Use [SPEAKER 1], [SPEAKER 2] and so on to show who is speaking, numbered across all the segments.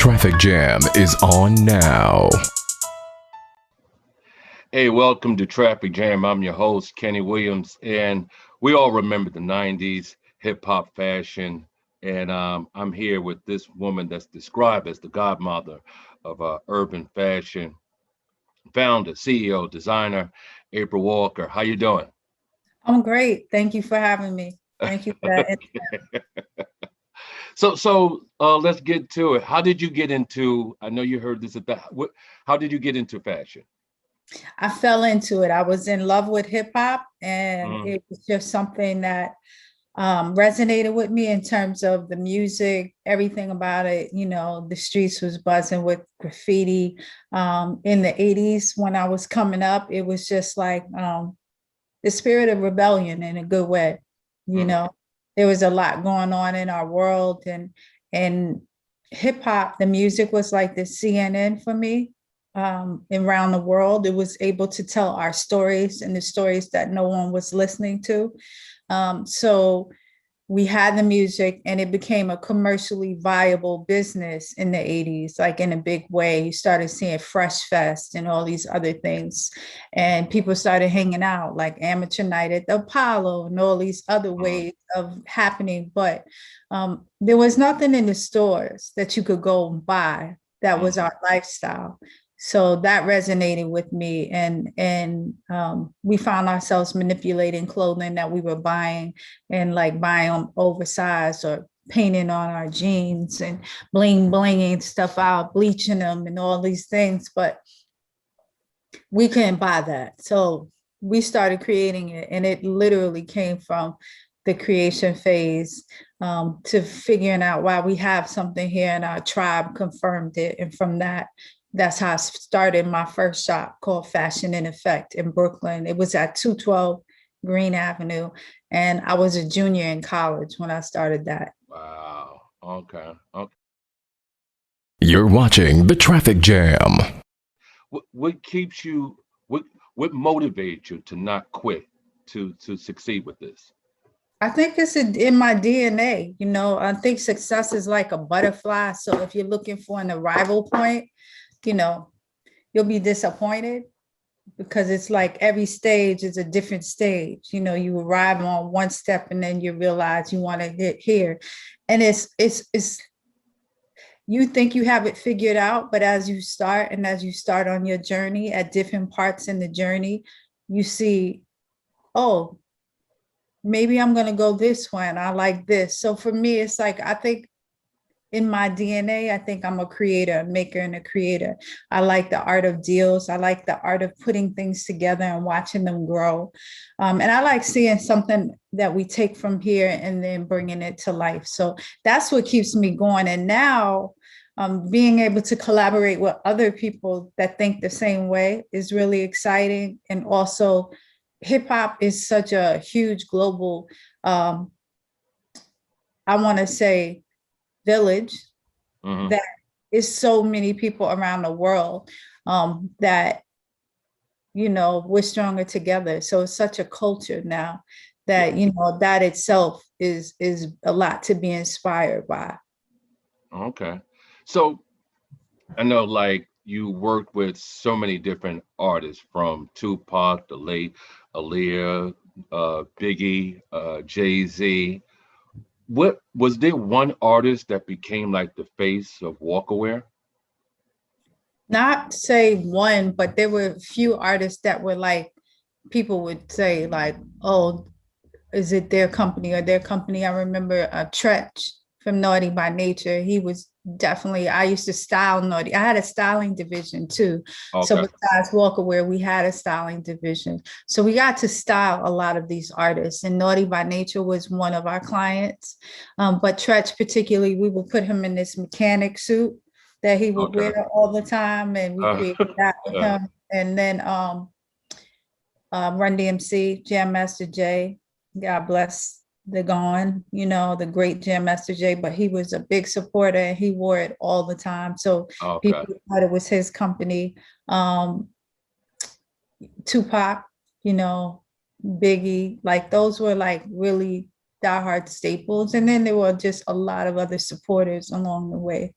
[SPEAKER 1] traffic jam is on now.
[SPEAKER 2] Hey, welcome to Traffic Jam. I'm your host, Kenny Williams, and we all remember the 90s hip hop fashion. And I'm here with this woman that's described as the godmother of urban fashion, founder, CEO, designer, April Walker. How you doing?
[SPEAKER 3] I'm great. Thank you for having me. Thank you for that.
[SPEAKER 2] So let's get to it. How did you get into? I know you heard this at that. How did you get into fashion?
[SPEAKER 3] I fell into it. I was in love with hip hop, and
[SPEAKER 2] Mm,
[SPEAKER 3] it was just something that resonated with me in terms of the music, everything about it. You know, the streets was buzzing with graffiti. In the 80s, when I was coming up, it was just like the spirit of rebellion in a good way. You
[SPEAKER 2] mm,
[SPEAKER 3] know, there was a lot going on in our world, and hip hop, the music was like the CNN for me. Around the world, it was able to tell our stories and the stories that no one was listening to. So we had the music, and it became a commercially viable business in the 80s, like in a big way. You started seeing Fresh Fest and all these other things, and people started hanging out like Amateur Night at the Apollo and all these other
[SPEAKER 2] mm,
[SPEAKER 3] ways of happening. But there was nothing in the stores that you could go and buy that was
[SPEAKER 2] mm.
[SPEAKER 3] our lifestyle. So that resonated with me, and we found ourselves manipulating clothing that we were buying, and like buying them oversized or painting on our jeans and blinging stuff out, bleaching them and all these things. But we couldn't buy that. So we started creating it, and it literally came from the creation phase to figuring out why we have something here, and our tribe confirmed it. And from that, that's how I started my first shop called Fashion in Effect in Brooklyn. It was at 212 Green Avenue. And I was a junior in college when I started that.
[SPEAKER 2] Wow. Okay. Okay.
[SPEAKER 1] You're watching the traffic jam.
[SPEAKER 2] What keeps you? What motivates you to not quit to succeed with this?
[SPEAKER 3] I think it's in my DNA. You know, I think success is like a butterfly. So if you're looking for an arrival point, you know, you'll be disappointed, because it's like every stage is a different stage. You know, you arrive on one step and then you realize you want to get here. And it's you think you have it figured out, but as you start, and as you start on your journey at different parts in the journey, you see, oh, maybe I'm going to go this way and I like this. So for me, it's like, I think in my DNA, I think I'm a creator, a maker, and a creator. I like the art of deals. I like the art of putting things together and watching them grow. And I like seeing something that we take from here and then bringing it to life. So that's what keeps me going. And now being able to collaborate with other people that think the same way is really exciting. And also, hip hop is such a huge global, I want to say, village,
[SPEAKER 2] Hmm.
[SPEAKER 3] that is so many people around the world, that, you know, we're stronger together. So it's such a culture now
[SPEAKER 2] Yeah.
[SPEAKER 3] that, you know, that itself is a lot to be inspired by.
[SPEAKER 2] Okay. So I know, like, you worked with so many different artists, from Tupac, the late Aaliyah, Biggie, Jay Z. What was there one artist that became like the face of Walkaware?
[SPEAKER 3] Not say one, but there were a few artists that were like, people would say like, oh, is it their company or their company? I remember Tretch from Naughty by Nature. He was definitely, I used to style Naughty. I had a styling division too. So
[SPEAKER 2] Okay.
[SPEAKER 3] besides Walkaware, we had a styling division. So we got to style a lot of these artists, and Naughty by Nature was one of our clients. But Tretch particularly, we would put him in this mechanic suit that he would
[SPEAKER 2] Okay.
[SPEAKER 3] wear all the time, and we
[SPEAKER 2] Uh,
[SPEAKER 3] created that with him. And then Run DMC, Jam Master Jay. God bless the gone, you know, the great Jam Master Jay, but he was a big supporter and he wore it all the time. So
[SPEAKER 2] okay.
[SPEAKER 3] people thought it was his company. Um, Tupac, you know, Biggie, like those were like really diehard staples. And then there were just a lot of other supporters along the way.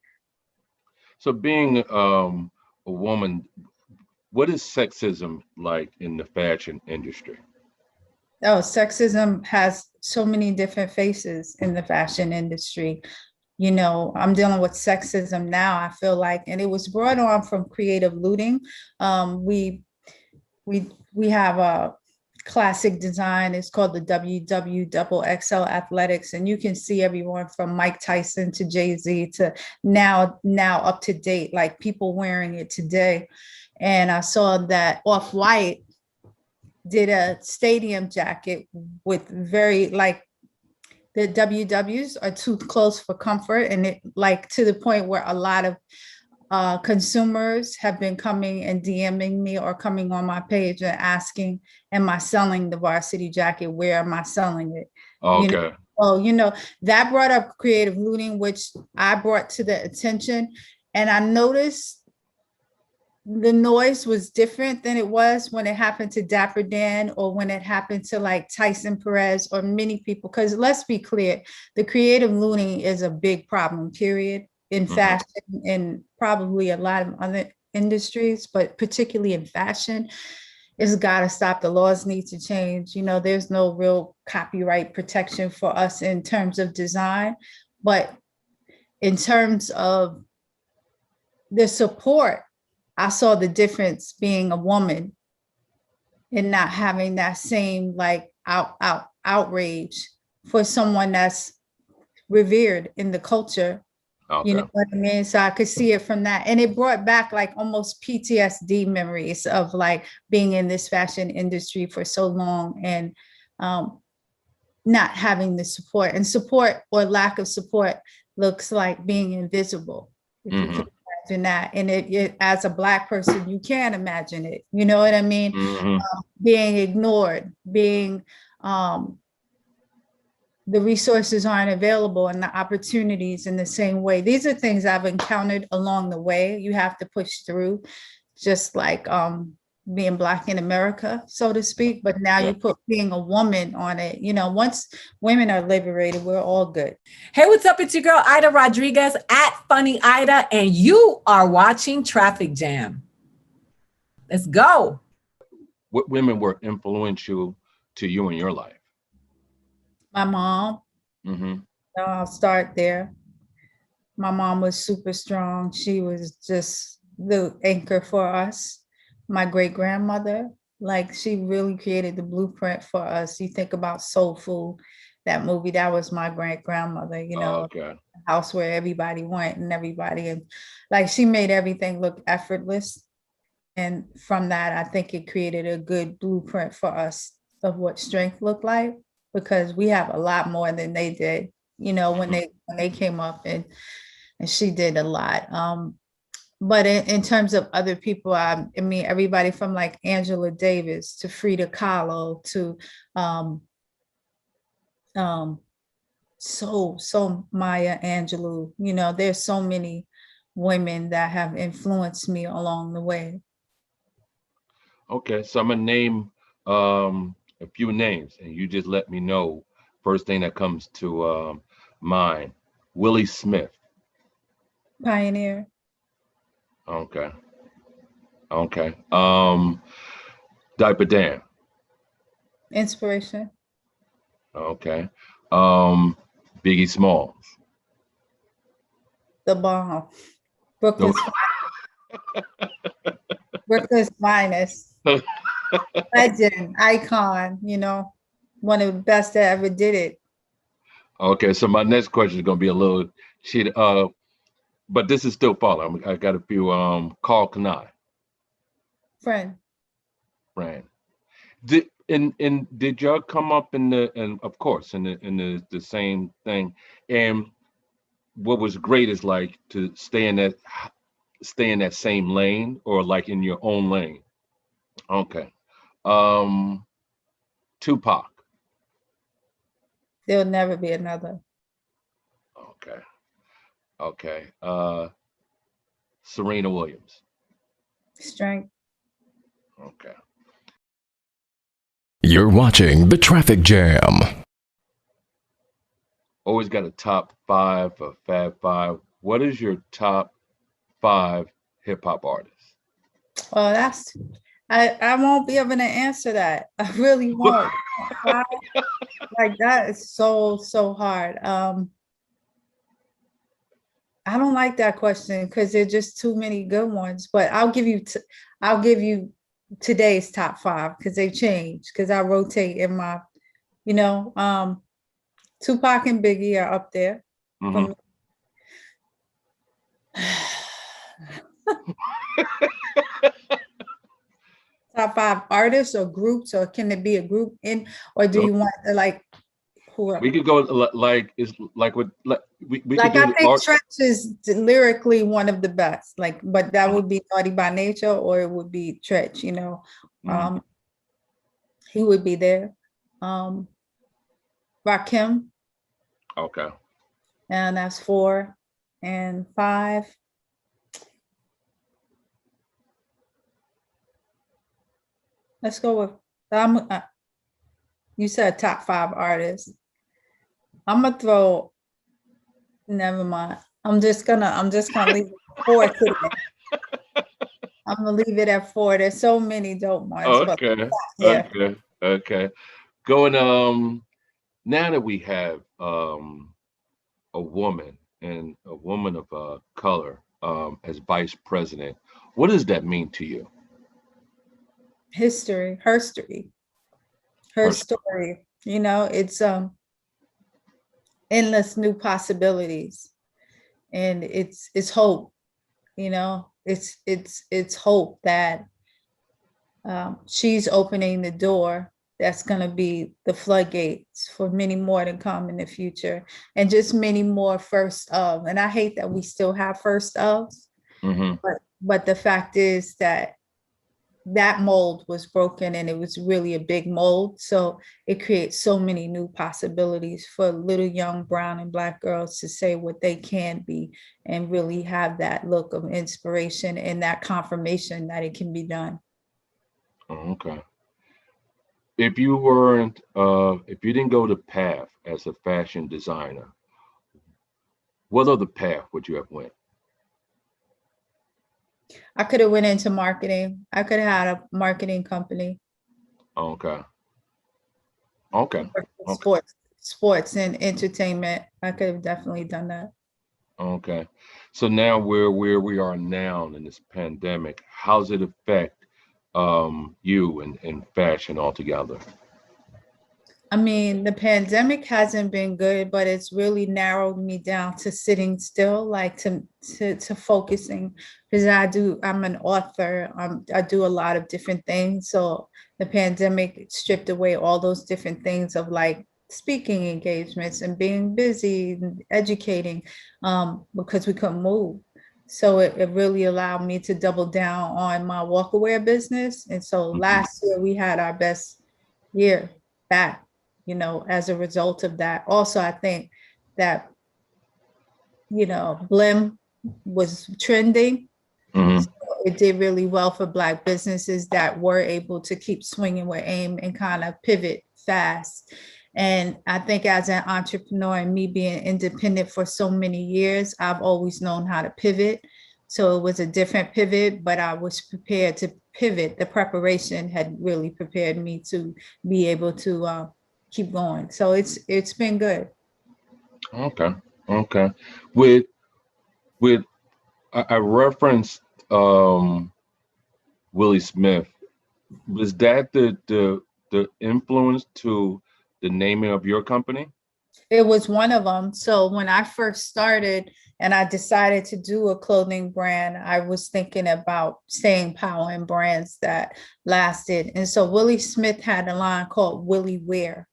[SPEAKER 2] So being a woman, what is sexism like in the fashion industry?
[SPEAKER 3] Oh, sexism has so many different faces in the fashion industry. You know, I'm dealing with sexism now, I feel like, and it was brought on from creative looting. We have a classic design. It's called the WWXXL Athletics, and you can see everyone from Mike Tyson to Jay-Z to now up to date, like people wearing it today. And I saw that Off-White did a stadium jacket with very like the WWs are too close for comfort, and it like to the point where a lot of consumers have been coming and DMing me or coming on my page and asking, am I selling the varsity jacket? Where am I selling it? You know,
[SPEAKER 2] Okay.
[SPEAKER 3] well, you know, that brought up creative looting, which I brought to the attention. And I noticed the noise was different than it was when it happened to Dapper Dan or when it happened to like Tyson Perez or many people. Because let's be clear, the creative looting is a big problem, period, in fashion and probably a lot of other industries, but particularly in fashion. It's got to stop. The laws need to change. You know, there's no real copyright protection for us in terms of design, but in terms of the support, I saw the difference being a woman and not having that same like outrage for someone that's revered in the culture.
[SPEAKER 2] Okay.
[SPEAKER 3] You know what I mean? So I could see it from that. And it brought back like almost PTSD memories of like being in this fashion industry for so long and not having the support. And support or lack of support looks like being invisible. If you can imagine that. And it as a Black person, you can't imagine it. You know what I mean? Being ignored, being the resources aren't available and the opportunities in the same way. These are things I've encountered along the way. You have to push through, just like being Black in America, so to speak. But now you put being a woman on it. You know, once women are liberated, we're all good.
[SPEAKER 4] Hey, what's up? It's your girl, Ida Rodriguez at Funny Ida, and you are watching Traffic Jam. Let's go.
[SPEAKER 2] What women were influential to you in your life?
[SPEAKER 3] My mom, I'll start there. My mom was super strong. She was just the anchor for us. My great grandmother, like she really created the blueprint for us. You think about Soul Food, that movie, that was my great grandmother, you know, house where everybody went and everybody, and like she made everything look effortless. And from that, I think it created a good blueprint for us of what strength looked like, because we have a lot more than they did, you know, when they came up, and she did a lot. But in terms of other people, I mean, everybody from like Angela Davis to Frida Kahlo to so Maya Angelou, you know, there's so many women that have influenced me along the way.
[SPEAKER 2] Okay, so I'm gonna name a few names, and you just let me know first thing that comes to mind. Willie Smith.
[SPEAKER 3] Pioneer.
[SPEAKER 2] Okay. Diaper Dan.
[SPEAKER 3] Inspiration.
[SPEAKER 2] Okay. Biggie Smalls.
[SPEAKER 3] The bomb. Brooklyn's Brooklyn's finest. Legend, icon, you know, one of the best that ever did it.
[SPEAKER 2] Okay, so my next question is gonna be a little cheat, but this is still following. I got a few. Carl Kanai.
[SPEAKER 3] Friend.
[SPEAKER 2] Did y'all come up in the, and of course in the same thing? And what was great is like to stay in that same lane, or like in your own lane. Okay. Tupac.
[SPEAKER 3] There'll never be another.
[SPEAKER 2] Okay. Serena Williams.
[SPEAKER 3] Strength.
[SPEAKER 2] Okay.
[SPEAKER 1] You're watching The Traffic Jam.
[SPEAKER 2] Always got a top 5 or Fab 5. What is your top 5 hip hop artists?
[SPEAKER 3] Oh, I won't be able to answer that. I really won't. Like that is so hard. I don't like that question because there's just too many good ones. But I'll give you today's top 5 because they changed because I rotate in my, Tupac and Biggie are up there.
[SPEAKER 2] Mhm.
[SPEAKER 3] Top 5 artists or groups, or can it be a group or do you want like who?
[SPEAKER 2] We could go like it's like what like we
[SPEAKER 3] Like
[SPEAKER 2] could
[SPEAKER 3] I
[SPEAKER 2] do
[SPEAKER 3] think
[SPEAKER 2] art.
[SPEAKER 3] Stretch is lyrically one of the best. Like, but that would be Naughty by Nature, or it would be Stretch.
[SPEAKER 2] Mhm.
[SPEAKER 3] He would be there. Rakim,
[SPEAKER 2] Okay.
[SPEAKER 3] and that's 4, and 5. Let's go with you said top 5 artists. I'm gonna throw. Never mind. I'm just gonna leave it at 4 today. I'm gonna leave it at 4. There's so many dope ones, but
[SPEAKER 2] Okay.
[SPEAKER 3] yeah.
[SPEAKER 2] Okay. Going now that we have a woman and a woman of color as vice president, what does that mean to you?
[SPEAKER 3] History, her story. It's endless new possibilities, and it's hope. It's hope that she's opening the door that's going to be the floodgates for many more to come in the future, and just many more first of. And I hate that we still have first ofs,
[SPEAKER 2] Mm-hmm.
[SPEAKER 3] but the fact is that mold was broken, and it was really a big mold. So it creates so many new possibilities for little young brown and Black girls to say what they can be and really have that look of inspiration and that confirmation that it can be done.
[SPEAKER 2] Okay. If you didn't go the path as a fashion designer, what other path would you have went?
[SPEAKER 3] I could have went into marketing. I could have had a marketing company.
[SPEAKER 2] Okay.
[SPEAKER 3] Sports and entertainment. I could have definitely done that.
[SPEAKER 2] Okay. So now where we are now in this pandemic, how's it affect you and fashion altogether?
[SPEAKER 3] I mean, the pandemic hasn't been good, but it's really narrowed me down to sitting still, like to focusing, because I'm an author. I do a lot of different things. So the pandemic stripped away all those different things of like speaking engagements and being busy and educating, because we couldn't move. So it really allowed me to double down on my walkaway business. And so last year we had our best year back, as a result of that. Also, I think that, Blim was trending.
[SPEAKER 2] Mm-hmm.
[SPEAKER 3] So it did really well for Black businesses that were able to keep swinging with aim and kind of pivot fast. And I think as an entrepreneur and me being independent for so many years, I've always known how to pivot. So it was a different pivot, but I was prepared to pivot. The preparation had really prepared me to be able to keep going. So it's been good.
[SPEAKER 2] Okay. With I referenced Willie Smith. Was that the influence to the naming of your company?
[SPEAKER 3] It was one of them. So when I first started and I decided to do a clothing brand, I was thinking about staying power in brands that lasted. And so Willie Smith had a line called Willie Wear.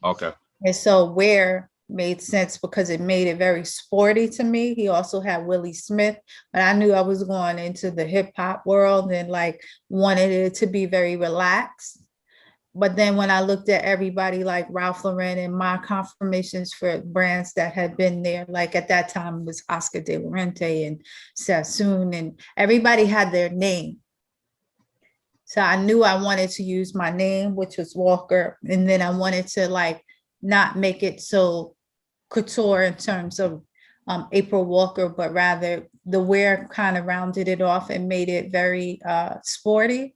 [SPEAKER 2] Okay.
[SPEAKER 3] And so Wear made sense because it made it very sporty to me. He also had Willie Smith, but I knew I was going into the hip hop world and like wanted it to be very relaxed. But then when I looked at everybody like Ralph Lauren and my confirmations for brands that had been there, like at that time it was Oscar de la Renta and Sassoon, and everybody had their name. So I knew I wanted to use my name, which was Walker. And then I wanted to like not make it so couture in terms of April Walker, but rather the wear kind of rounded it off and made it very sporty.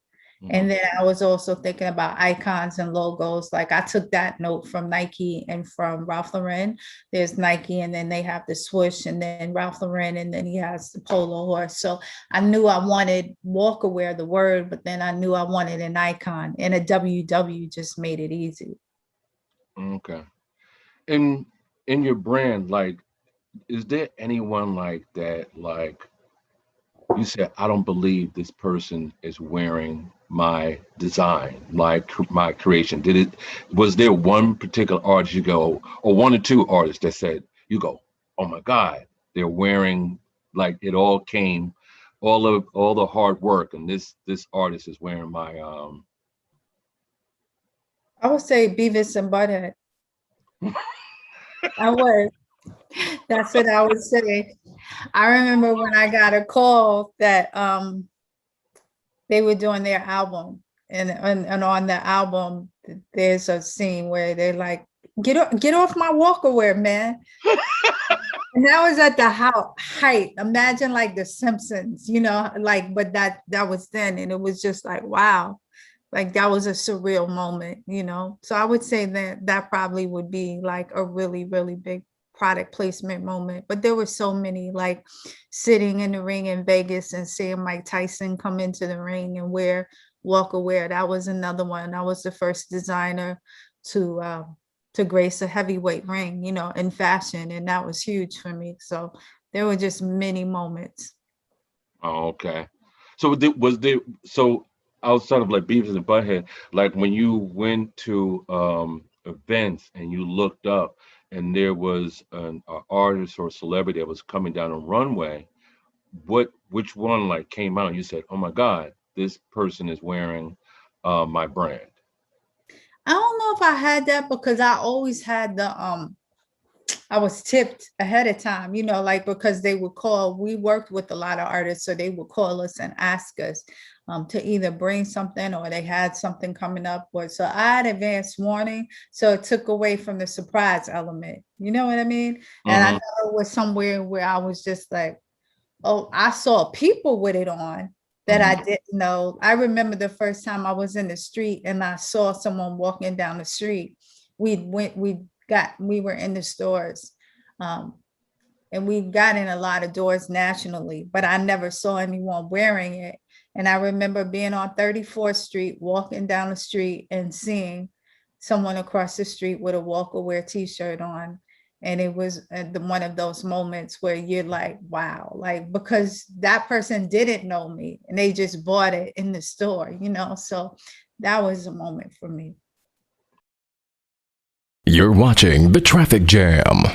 [SPEAKER 3] And then I was also thinking about icons and logos. Like I took that note from Nike and from Ralph Lauren. There's Nike, and then they have the swoosh, and then Ralph Lauren, and then he has the polo horse. So I knew I wanted Walker wear, the word, but then I knew I wanted an icon, and a WW just made it easy.
[SPEAKER 2] Okay. In your brand, like, is there anyone like that, like you said, I don't believe this person is wearing my design, my creation? Was there one particular artist you go, or one or two artists that said, you go, oh my God, they're wearing, like it all came, all the hard work, and this artist is wearing my
[SPEAKER 3] I would say Beavis and Butthead. I would. That's what I would say. I remember when I got a call that they were doing their album, and on the album there's a scene where they're like, get off my Walker wear, man. And that was at the height. Imagine like the Simpsons, like, but that was then, and it was just like, wow, like that was a surreal moment, So I would say that probably would be like a really, really big product placement moment. But there were so many, like sitting in the ring in Vegas and seeing Mike Tyson come into the ring and wear Walker wear. That was another one. I was the first designer to grace a heavyweight ring, in fashion, and that was huge for me. So there were just many moments.
[SPEAKER 2] Oh, okay. So so outside of like Beavis and Butthead, like when you went to events and you looked up and there was an artist or celebrity that was coming down a runway, which one like came out and you said, oh my God, this person is wearing my brand?
[SPEAKER 3] I don't know if I had that, because I always had I was tipped ahead of time, like, because we worked with a lot of artists, so they would call us and ask us to either bring something, or they had something coming up, so I had advance warning, so it took away from the surprise element, you know what I mean? And I know it was somewhere where I was just like, oh, I saw people with it on that I didn't know. I remember the first time I was in the street and I saw someone walking down the street. We were in the stores, and we got in a lot of doors nationally, but I never saw anyone wearing it. And I remember being on 34th Street, walking down the street and seeing someone across the street with a Walker wear t-shirt on. And it was one of those moments where you're like, wow, like, because that person didn't know me and they just bought it in the store, so that was a moment for me.
[SPEAKER 1] You're watching The Traffic Jam.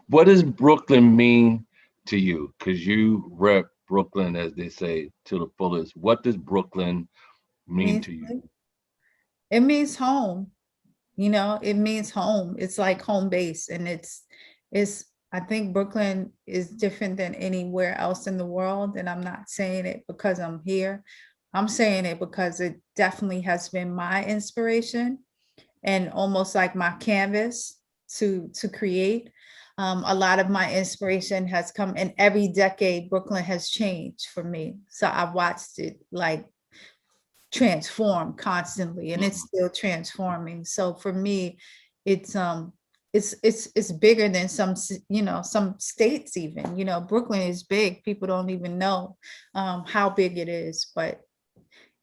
[SPEAKER 2] What does Brooklyn mean to you? Because you rep Brooklyn, as they say, to the fullest. What does Brooklyn mean to you?
[SPEAKER 3] It means home. It means home. It's like home base. And I think Brooklyn is different than anywhere else in the world. And I'm not saying it because I'm here. I'm saying it because it definitely has been my inspiration and almost like my canvas to create. A lot of my inspiration has come, in every decade, Brooklyn has changed for me. So I've watched it like transform constantly, and it's still transforming. So for me, it's bigger than some states even. Brooklyn is big. People don't even know how big it is, but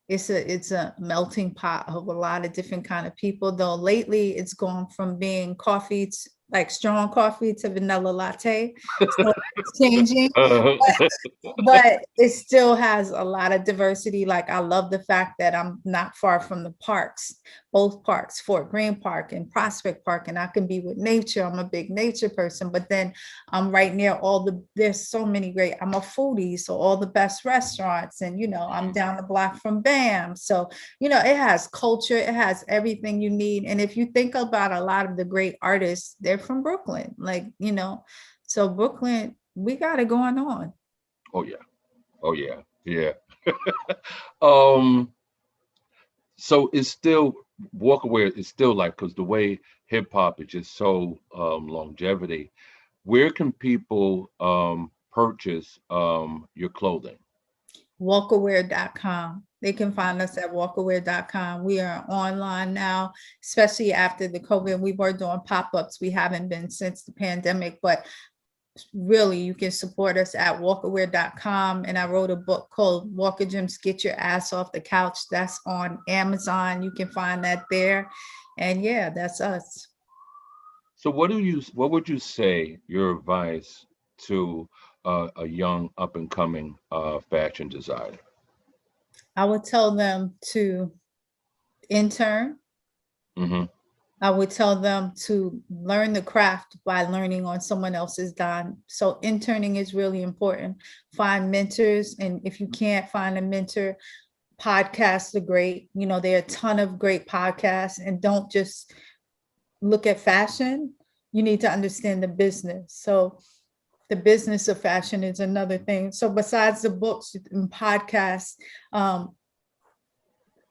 [SPEAKER 3] it's a melting pot of a lot of different kind of people. Though lately it's gone from being coffee like strong coffee to vanilla latte. So it's changing, but it still has a lot of diversity. Like I love the fact that I'm not far from the parks, both parks, Fort Greene Park and Prospect Park, and I can be with nature. I'm a big nature person, but then I'm right near there's so many I'm a foodie, so all the best restaurants, and I'm down the block from BAM. So, it has culture, it has everything you need. And if you think about a lot of the great artists, they're from Brooklyn, so Brooklyn, we got it going on.
[SPEAKER 2] Oh yeah. So it's still Walker wear is still like, because the way hip hop is just so longevity, Where can people purchase your clothing?
[SPEAKER 3] Walkaware.com. They can find us at walkaware.com. We are online now, especially after the COVID. We were doing pop-ups. We haven't been since the pandemic, but really you can support us at walkaware.com. And I wrote a book called Walker Gems, Get Your Ass Off the Couch. That's on Amazon. You can find that there. And yeah, that's us.
[SPEAKER 2] So what would you say your advice to a young up and coming fashion designer?
[SPEAKER 3] I would tell them to intern.
[SPEAKER 2] Hmm.
[SPEAKER 3] I would tell them to learn the craft by learning on someone else's dime. So interning is really important. Find mentors. And if you can't find a mentor, podcasts are great. You know, there are a ton of great podcasts, and don't just look at fashion. You need to understand the business. So the business of fashion is another thing. So besides the books and podcasts,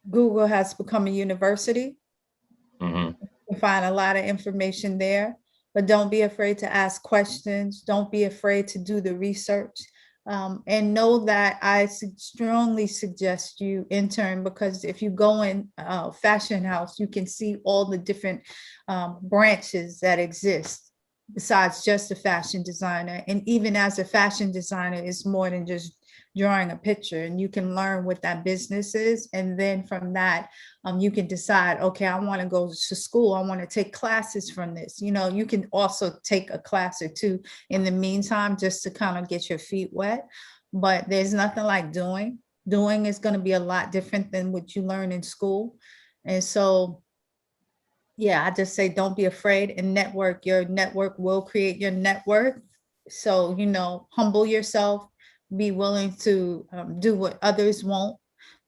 [SPEAKER 3] Google has become a university.
[SPEAKER 2] Hmm.
[SPEAKER 3] You can find a lot of information there, but don't be afraid to ask questions. Don't be afraid to do the research. And know that I strongly suggest you intern, because if you go in a fashion house, you can see all the different branches that exist besides just a fashion designer. And even as a fashion designer, it's more than just drawing a picture, and you can learn what that business is. And then from that, you can decide, okay, I want to go to school. I want to take classes from this. You know, you can also take a class or two in the meantime, just to kind of get your feet wet. But there's nothing like doing. Doing is going to be a lot different than what you learn in school. And so, yeah, I just say, don't be afraid and network. Your network will create your net worth. So, you know, humble yourself, be willing to do what others won't,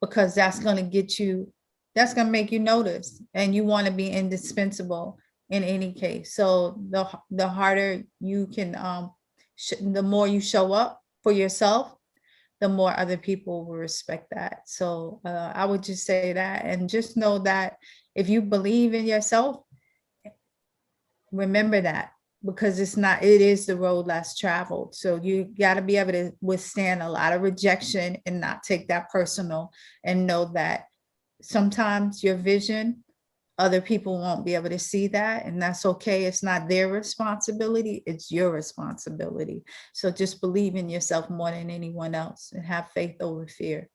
[SPEAKER 3] because that's going to get you, that's going to make you notice, and you want to be indispensable in any case. So the harder you can, the more you show up for yourself, the more other people will respect that. So I would just say that, and just know that if you believe in yourself, remember that, because it is the road less traveled. So you got to be able to withstand a lot of rejection and not take that personal, and know that sometimes your vision, other people won't be able to see that, and that's okay. It's not their responsibility, it's your responsibility. So just believe in yourself more than anyone else, and have faith over fear.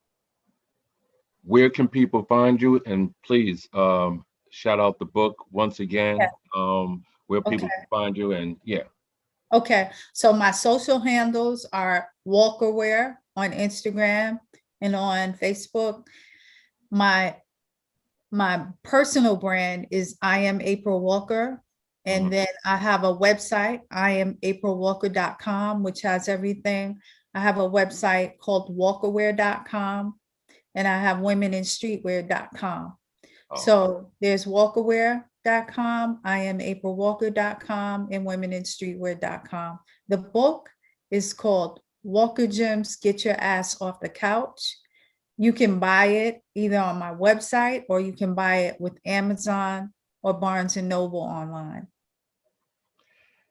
[SPEAKER 2] Where can people find you? And please shout out the book once again, where people
[SPEAKER 3] Okay.
[SPEAKER 2] can find you. And yeah.
[SPEAKER 3] Okay, so my social handles are Walkerware on Instagram and on Facebook. My personal brand is I Am April Walker. And
[SPEAKER 2] Mhm.
[SPEAKER 3] then I have a website, IamAprilWalker.com, which has everything. I have a website called walkerwear.com, and I have womeninstreetwear.com.
[SPEAKER 2] Oh,
[SPEAKER 3] So there's walkerwear.com, IamAprilWalker.com, and womeninstreetwear.com. The book is called Walker Gems, Get Your Ass Off the Couch. You can buy it either on my website, or you can buy it with Amazon or Barnes and Noble online.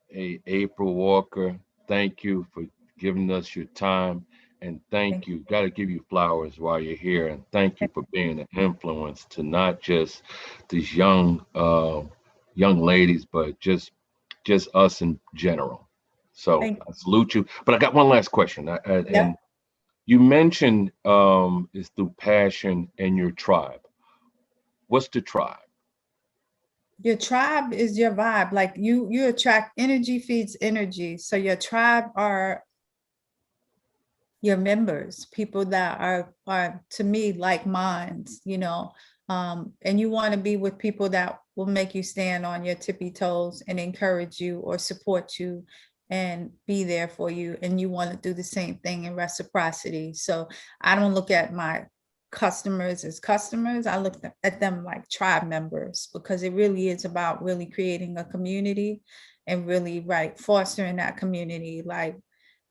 [SPEAKER 2] hey, April Walker, thank you for giving us your time. And thank you. Got to give you flowers while you're here. And thank you for being an influence to not just these young ladies, but just us in general. So
[SPEAKER 3] Thank
[SPEAKER 2] I salute you. But I got one last question.
[SPEAKER 3] you. Yeah.
[SPEAKER 2] And you mentioned it's through passion and your tribe. What's the tribe?
[SPEAKER 3] Your tribe is your vibe. Like you attract energy, feeds energy. So your tribe are your members, people that are to me like minds, you know. And you want to be with people that will make you stand on your tippy toes and encourage you or support you and be there for you. And you want to do the same thing in reciprocity. So I don't look at my customers as customers. I look at them like tribe members, because it really is about really creating a community and really fostering that community. Like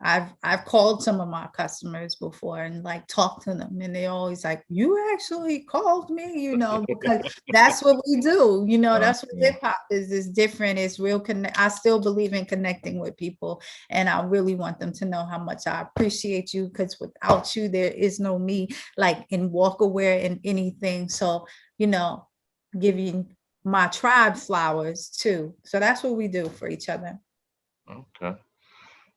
[SPEAKER 3] I've called some of my customers before and like talked to them, and they're always like, "You actually called me," because that's what we do. That's what hip hop is. It's different. It's real connect. I still believe in connecting with people, and I really want them to know how much I appreciate you, because without you, there is no me, like in Walkerwear and anything. So, giving my tribe flowers too. So that's what we do for each other.
[SPEAKER 2] Okay.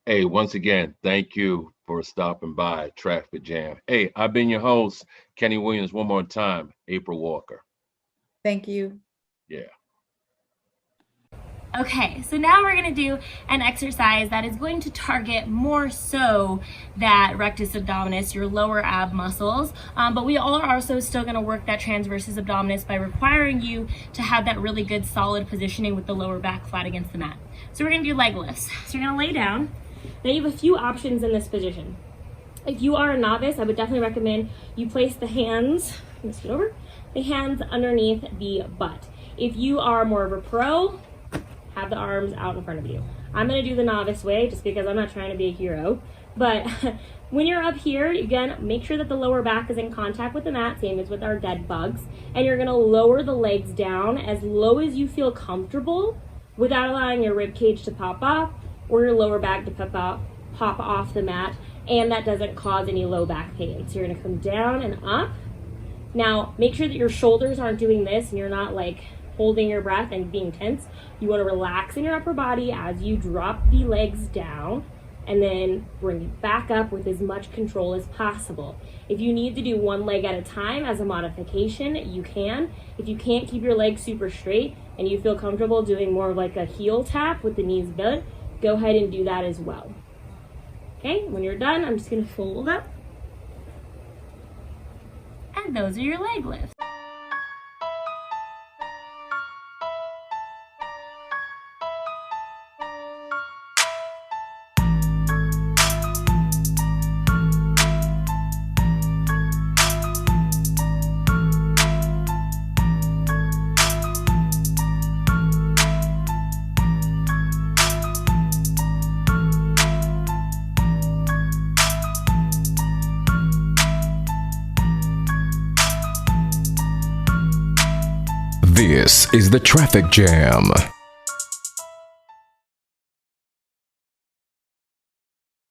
[SPEAKER 2] Hey, once again, thank you for stopping by Traffic Jam. Hey, I've been your host, Kenny Williams. One more time, April Walker.
[SPEAKER 3] Thank you.
[SPEAKER 2] Yeah.
[SPEAKER 5] Okay, so now we're gonna do an exercise that is going to target more so that rectus abdominis, your lower ab muscles, but we are also still gonna work that transversus abdominis by requiring you to have that really good solid positioning with the lower back flat against the mat. So we're gonna do leg lifts. So you're gonna lay down. Now you have a few options in this position. If you are a novice, I would definitely recommend you place the hands, let's get over, the hands underneath the butt. If you are more of a pro, have the arms out in front of you. I'm gonna do the novice way just because I'm not trying to be a hero. But when you're up here, again, make sure that the lower back is in contact with the mat, same as with our dead bugs. And you're gonna lower the legs down as low as you feel comfortable without allowing your rib cage to pop off or your lower back to pop off the mat, and that doesn't cause any low back pain. So you're gonna come down and up. Now, make sure that your shoulders aren't doing this and you're not like holding your breath and being tense. You wanna relax in your upper body as you drop the legs down and then bring it back up with as much control as possible. If you need to do one leg at a time as a modification, you can. If you can't keep your legs super straight and you feel comfortable doing more of like a heel tap with the knees bent, go ahead and do that as well. Okay, when you're done, I'm just gonna fold up. And those are your leg lifts.
[SPEAKER 1] This is the Traffic Jam.